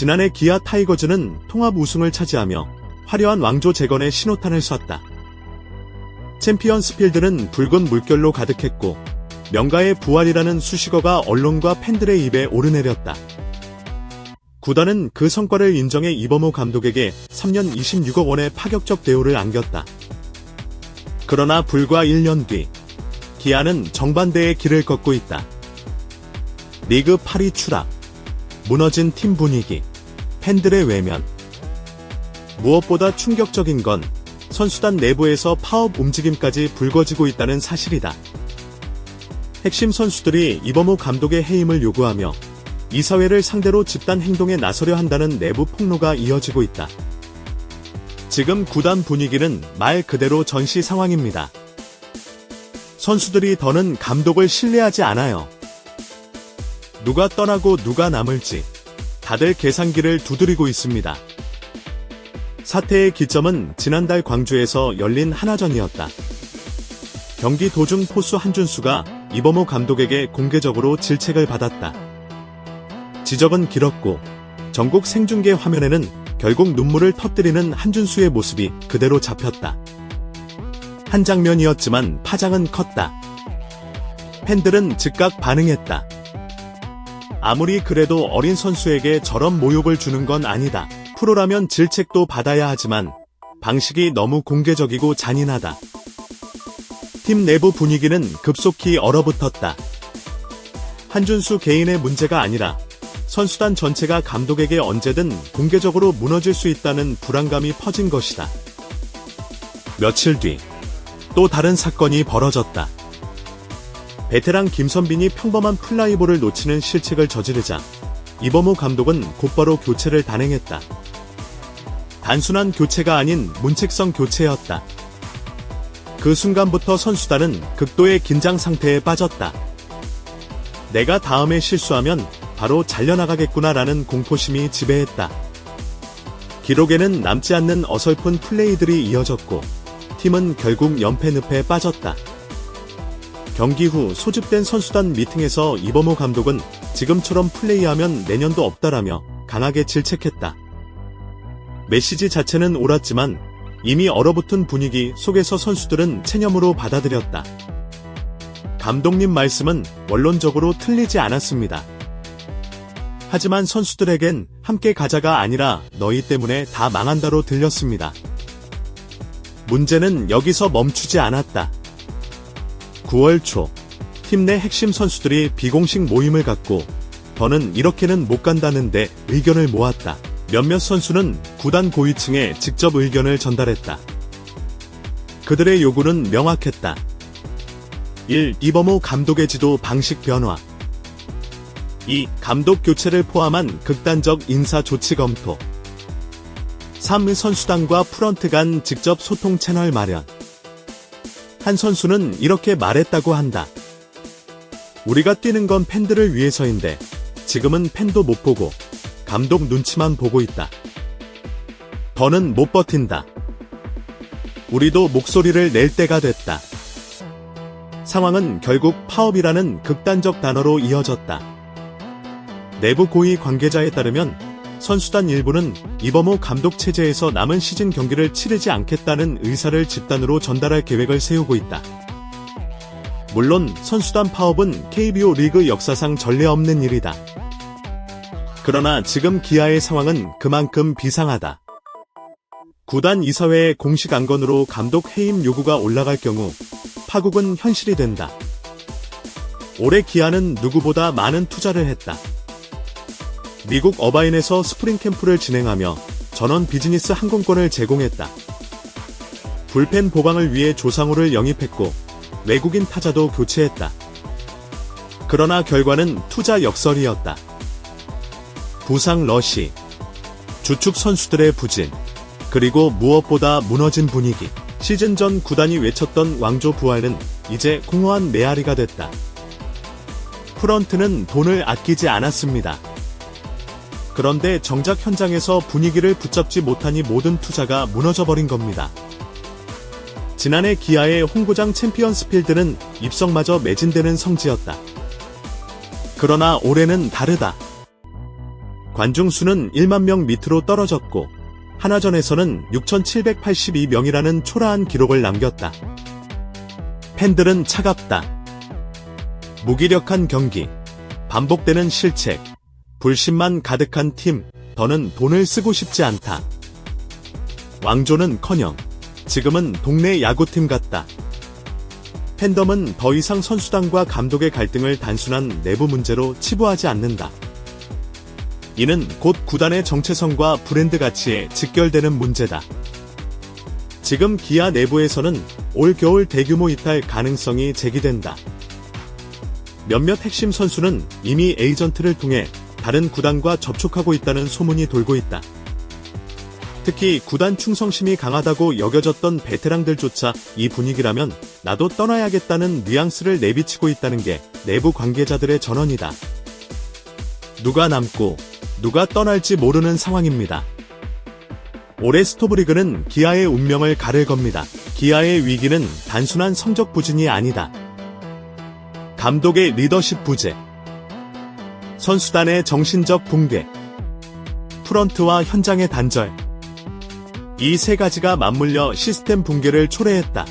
지난해 기아 타이거즈는 통합 우승을 차지하며 화려한 왕조 재건의 신호탄을 쐈다. 챔피언스 필드는 붉은 물결로 가득했고 명가의 부활이라는 수식어가 언론과 팬들의 입에 오르내렸다. 구단은 그 성과를 인정해 이범호 감독에게 3년 26억 원의 파격적 대우를 안겼다. 그러나 불과 1년 뒤 기아는 정반대의 길을 걷고 있다. 리그 8위 추락, 무너진 팀 분위기, 팬들의 외면. 무엇보다 충격적인 건 선수단 내부에서 파업 움직임까지 불거지고 있다는 사실이다. 핵심 선수들이 이범호 감독의 해임을 요구하며 이사회를 상대로 집단 행동에 나서려 한다는 내부 폭로가 이어지고 있다. 지금 구단 분위기는 말 그대로 전시 상황입니다. 선수들이 더는 감독을 신뢰하지 않아요. 누가 떠나고 누가 남을지 다들 계산기를 두드리고 있습니다. 사태의 기점은 지난달 광주에서 열린 하나전이었다. 경기 도중 포수 한준수가 이범호 감독에게 공개적으로 질책을 받았다. 지적은 길었고 전국 생중계 화면에는 결국 눈물을 터뜨리는 한준수의 모습이 그대로 잡혔다. 한 장면이었지만 파장은 컸다. 팬들은 즉각 반응했다. 아무리 그래도 어린 선수에게 저런 모욕을 주는 건 아니다. 프로라면 질책도 받아야 하지만 방식이 너무 공개적이고 잔인하다. 팀 내부 분위기는 급속히 얼어붙었다. 한준수 개인의 문제가 아니라 선수단 전체가 감독에게 언제든 공개적으로 무너질 수 있다는 불안감이 퍼진 것이다. 며칠 뒤 또 다른 사건이 벌어졌다. 베테랑 김선빈이 평범한 플라이볼을 놓치는 실책을 저지르자 이범호 감독은 곧바로 교체를 단행했다. 단순한 교체가 아닌 문책성 교체였다. 그 순간부터 선수단은 극도의 긴장 상태에 빠졌다. 내가 다음에 실수하면 바로 잘려나가겠구나라는 공포심이 지배했다. 기록에는 남지 않는 어설픈 플레이들이 이어졌고 팀은 결국 연패 늪에 빠졌다. 경기 후 소집된 선수단 미팅에서 이범호 감독은 지금처럼 플레이하면 내년도 없다라며 강하게 질책했다. 메시지 자체는 옳았지만 이미 얼어붙은 분위기 속에서 선수들은 체념으로 받아들였다. 감독님 말씀은 원론적으로 틀리지 않았습니다. 하지만 선수들에겐 함께 가자가 아니라 너희 때문에 다 망한다로 들렸습니다. 문제는 여기서 멈추지 않았다. 9월 초, 팀 내 핵심 선수들이 비공식 모임을 갖고 더는 이렇게는 못 간다는데 의견을 모았다. 몇몇 선수는 구단 고위층에 직접 의견을 전달했다. 그들의 요구는 명확했다. 1. 이범호 감독의 지도 방식 변화. 2. 감독 교체를 포함한 극단적 인사 조치 검토. 3. 선수단과 프런트 간 직접 소통 채널 마련. 한 선수는 이렇게 말했다고 한다. 우리가 뛰는 건 팬들을 위해서인데 지금은 팬도 못 보고 감독 눈치만 보고 있다. 더는 못 버틴다. 우리도 목소리를 낼 때가 됐다. 상황은 결국 파업이라는 극단적 단어로 이어졌다. 내부 고위 관계자에 따르면 선수단 일부는 이범호 감독 체제에서 남은 시즌 경기를 치르지 않겠다는 의사를 집단으로 전달할 계획을 세우고 있다. 물론 선수단 파업은 KBO 리그 역사상 전례 없는 일이다. 그러나 지금 기아의 상황은 그만큼 비상하다. 구단 이사회의 공식 안건으로 감독 해임 요구가 올라갈 경우 파국은 현실이 된다. 올해 기아는 누구보다 많은 투자를 했다. 미국 어바인에서 스프링 캠프를 진행하며 전원 비즈니스 항공권을 제공했다. 불펜 보강을 위해 조상우를 영입했고 외국인 타자도 교체했다. 그러나 결과는 투자 역설이었다. 부상 러시, 주축 선수들의 부진, 그리고 무엇보다 무너진 분위기. 시즌 전 구단이 외쳤던 왕조 부활은 이제 공허한 메아리가 됐다. 프런트는 돈을 아끼지 않았습니다. 그런데 정작 현장에서 분위기를 붙잡지 못하니 모든 투자가 무너져버린 겁니다. 지난해 기아의 홍구장 챔피언스 필드는 입성마저 매진되는 성지였다. 그러나 올해는 다르다. 관중 수는 1만 명 밑으로 떨어졌고 하나전에서는 6,782명이라는 초라한 기록을 남겼다. 팬들은 차갑다. 무기력한 경기, 반복되는 실책, 불신만 가득한 팀, 더는 돈을 쓰고 싶지 않다. 왕조는커녕 지금은 동네 야구팀 같다. 팬덤은 더 이상 선수단과 감독의 갈등을 단순한 내부 문제로 치부하지 않는다. 이는 곧 구단의 정체성과 브랜드 가치에 직결되는 문제다. 지금 기아 내부에서는 올 겨울 대규모 이탈 가능성이 제기된다. 몇몇 핵심 선수는 이미 에이전트를 통해 다른 구단과 접촉하고 있다는 소문이 돌고 있다. 특히 구단 충성심이 강하다고 여겨졌던 베테랑들조차 이 분위기라면 나도 떠나야겠다는 뉘앙스를 내비치고 있다는 게 내부 관계자들의 전언이다. 누가 남고 누가 떠날지 모르는 상황입니다. 올해 스토브리그는 기아의 운명을 가를 겁니다. 기아의 위기는 단순한 성적 부진이 아니다. 감독의 리더십 부재, 선수단의 정신적 붕괴, 프런트와 현장의 단절, 이 세 가지가 맞물려 시스템 붕괴를 초래했다.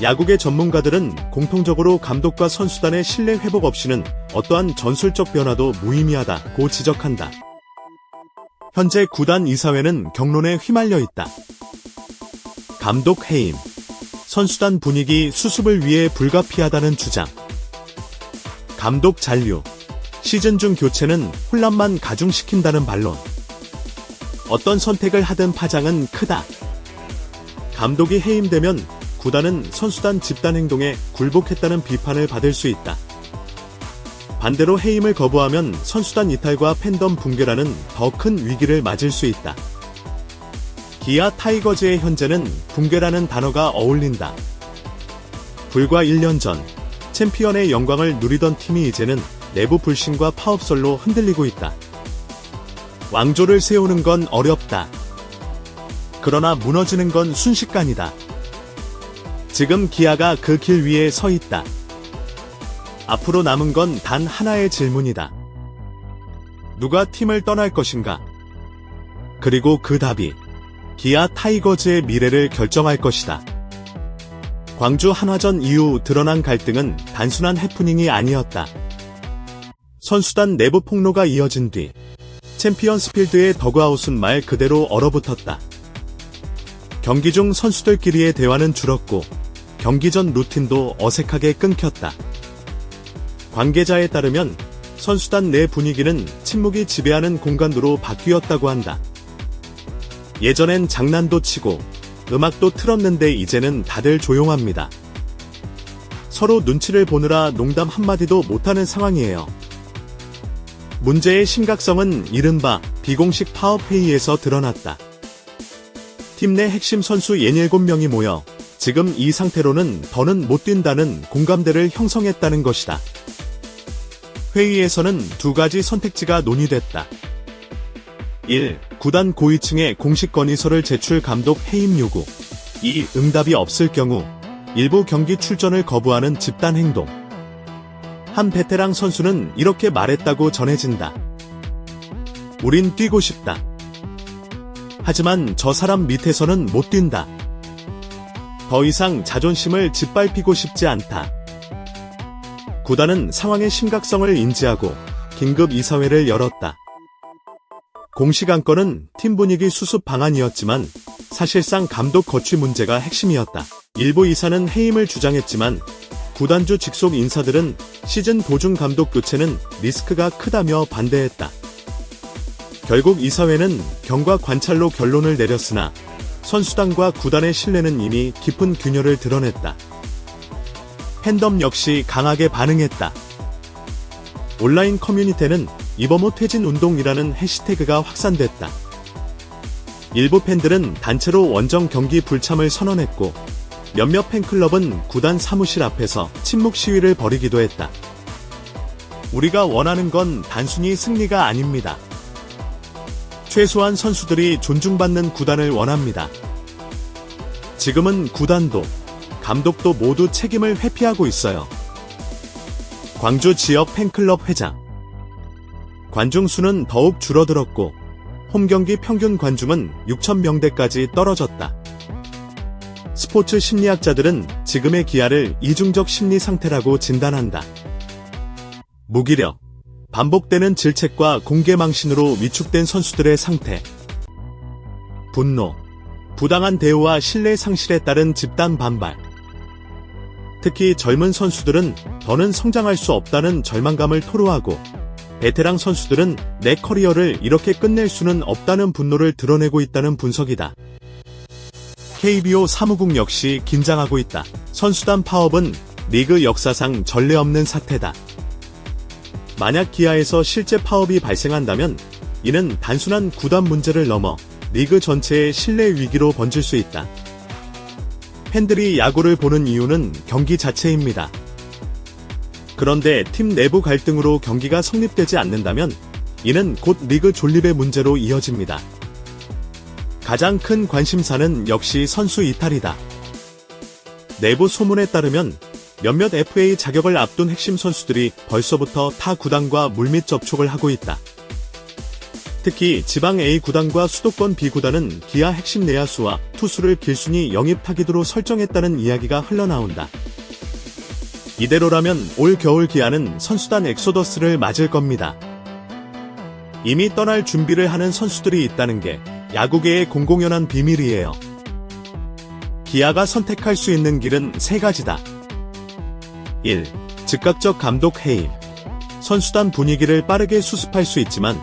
야구계 전문가들은 공통적으로 감독과 선수단의 신뢰 회복 없이는 어떠한 전술적 변화도 무의미하다고 지적한다. 현재 구단 이사회는 경론에 휘말려 있다. 감독 해임, 선수단 분위기 수습을 위해 불가피하다는 주장, 감독 잔류, 시즌 중 교체는 혼란만 가중시킨다는 반론. 어떤 선택을 하든 파장은 크다. 감독이 해임되면 구단은 선수단 집단 행동에 굴복했다는 비판을 받을 수 있다. 반대로 해임을 거부하면 선수단 이탈과 팬덤 붕괴라는 더 큰 위기를 맞을 수 있다. 기아 타이거즈의 현재는 붕괴라는 단어가 어울린다. 불과 1년 전 챔피언의 영광을 누리던 팀이 이제는 내부 불신과 파업설로 흔들리고 있다. 왕조를 세우는 건 어렵다. 그러나 무너지는 건 순식간이다. 지금 기아가 그 길 위에 서 있다. 앞으로 남은 건 단 하나의 질문이다. 누가 팀을 떠날 것인가? 그리고 그 답이 기아 타이거즈의 미래를 결정할 것이다. 광주 한화전 이후 드러난 갈등은 단순한 해프닝이 아니었다. 선수단 내부 폭로가 이어진 뒤 챔피언스필드의 더그아웃은 말 그대로 얼어붙었다. 경기 중 선수들끼리의 대화는 줄었고 경기 전 루틴도 어색하게 끊겼다. 관계자에 따르면 선수단 내 분위기는 침묵이 지배하는 공간으로 바뀌었다고 한다. 예전엔 장난도 치고 음악도 틀었는데 이제는 다들 조용합니다. 서로 눈치를 보느라 농담 한마디도 못하는 상황이에요. 문제의 심각성은 이른바 비공식 파업회의에서 드러났다. 팀 내 핵심 선수 67명이 모여 지금 이 상태로는 더는 못 뛴다는 공감대를 형성했다는 것이다. 회의에서는 두 가지 선택지가 논의됐다. 1. 구단 고위층에 공식 건의서를 제출 감독 해임 요구. 2. 응답이 없을 경우 일부 경기 출전을 거부하는 집단 행동. 한 베테랑 선수는 이렇게 말했다고 전해진다. 우린 뛰고 싶다. 하지만 저 사람 밑에서는 못 뛴다. 더 이상 자존심을 짓밟히고 싶지 않다. 구단은 상황의 심각성을 인지하고 긴급 이사회를 열었다. 공식 안건은 팀 분위기 수습 방안이었지만 사실상 감독 거취 문제가 핵심이었다. 일부 이사는 해임을 주장했지만 구단주 직속 인사들은 시즌 도중 감독 교체는 리스크가 크다며 반대했다. 결국 이사회는 경과 관찰로 결론을 내렸으나 선수단과 구단의 신뢰는 이미 깊은 균열을 드러냈다. 팬덤 역시 강하게 반응했다. 온라인 커뮤니티에는 이범호 퇴진 운동이라는 해시태그가 확산됐다. 일부 팬들은 단체로 원정 경기 불참을 선언했고 몇몇 팬클럽은 구단 사무실 앞에서 침묵 시위를 벌이기도 했다. 우리가 원하는 건 단순히 승리가 아닙니다. 최소한 선수들이 존중받는 구단을 원합니다. 지금은 구단도, 감독도 모두 책임을 회피하고 있어요. 광주 지역 팬클럽 회장 관중 수는 더욱 줄어들었고 홈경기 평균 관중은 6,000명대까지 떨어졌다. 스포츠 심리학자들은 지금의 기아를 이중적 심리 상태라고 진단한다. 무기력, 반복되는 질책과 공개망신으로 위축된 선수들의 상태, 분노, 부당한 대우와 신뢰 상실에 따른 집단 반발. 특히 젊은 선수들은 더는 성장할 수 없다는 절망감을 토로하고, 베테랑 선수들은 내 커리어를 이렇게 끝낼 수는 없다는 분노를 드러내고 있다는 분석이다. KBO 사무국 역시 긴장하고 있다. 선수단 파업은 리그 역사상 전례 없는 사태다. 만약 기아에서 실제 파업이 발생한다면 이는 단순한 구단 문제를 넘어 리그 전체의 신뢰 위기로 번질 수 있다. 팬들이 야구를 보는 이유는 경기 자체입니다. 그런데 팀 내부 갈등으로 경기가 성립되지 않는다면 이는 곧 리그 존립의 문제로 이어집니다. 가장 큰 관심사는 역시 선수 이탈이다. 내부 소문에 따르면 몇몇 FA 자격을 앞둔 핵심 선수들이 벌써부터 타 구단과 물밑 접촉을 하고 있다. 특히 지방 A 구단과 수도권 B 구단은 기아 핵심 내야수와 투수를 길순이 영입 타깃으로 설정했다는 이야기가 흘러나온다. 이대로라면 올 겨울 기아는 선수단 엑소더스를 맞을 겁니다. 이미 떠날 준비를 하는 선수들이 있다는 게 야구계의 공공연한 비밀이에요. 기아가 선택할 수 있는 길은 세 가지다. 1. 즉각적 감독 해임. 선수단 분위기를 빠르게 수습할 수 있지만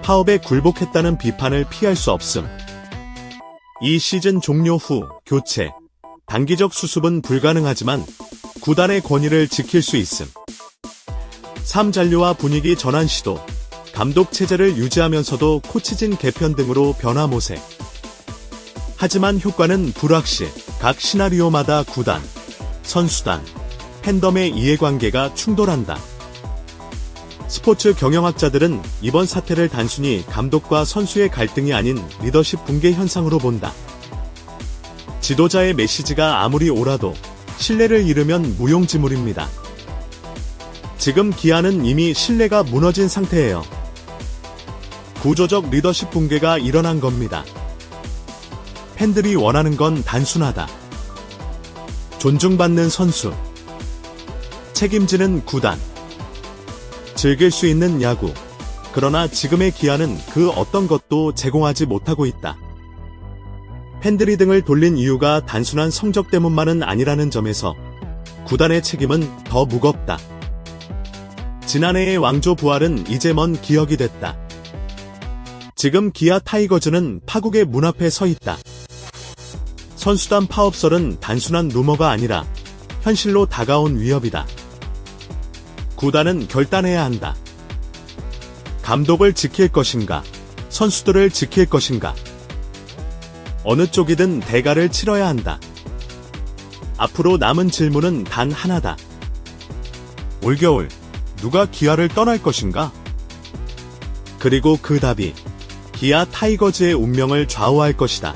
파업에 굴복했다는 비판을 피할 수 없음. 2. 시즌 종료 후 교체. 단기적 수습은 불가능하지만 구단의 권위를 지킬 수 있음. 3. 잔류와 분위기 전환 시도. 감독 체제를 유지하면서도 코치진 개편 등으로 변화 모색. 하지만 효과는 불확실. 각 시나리오마다 구단, 선수단, 팬덤의 이해관계가 충돌한다. 스포츠 경영학자들은 이번 사태를 단순히 감독과 선수의 갈등이 아닌 리더십 붕괴 현상으로 본다. 지도자의 메시지가 아무리 옳아도 신뢰를 잃으면 무용지물입니다. 지금 기아는 이미 신뢰가 무너진 상태예요. 구조적 리더십 붕괴가 일어난 겁니다. 팬들이 원하는 건 단순하다. 존중받는 선수, 책임지는 구단, 즐길 수 있는 야구. 그러나 지금의 기아는 그 어떤 것도 제공하지 못하고 있다. 팬들이 등을 돌린 이유가 단순한 성적 때문만은 아니라는 점에서 구단의 책임은 더 무겁다. 지난해의 왕조 부활은 이제 먼 기억이 됐다. 지금 기아 타이거즈는 파국의 문 앞에 서 있다. 선수단 파업설은 단순한 루머가 아니라 현실로 다가온 위협이다. 구단은 결단해야 한다. 감독을 지킬 것인가, 선수들을 지킬 것인가. 어느 쪽이든 대가를 치러야 한다. 앞으로 남은 질문은 단 하나다. 올겨울 누가 기아를 떠날 것인가? 그리고 그 답이 기아 타이거즈의 운명을 좌우할 것이다.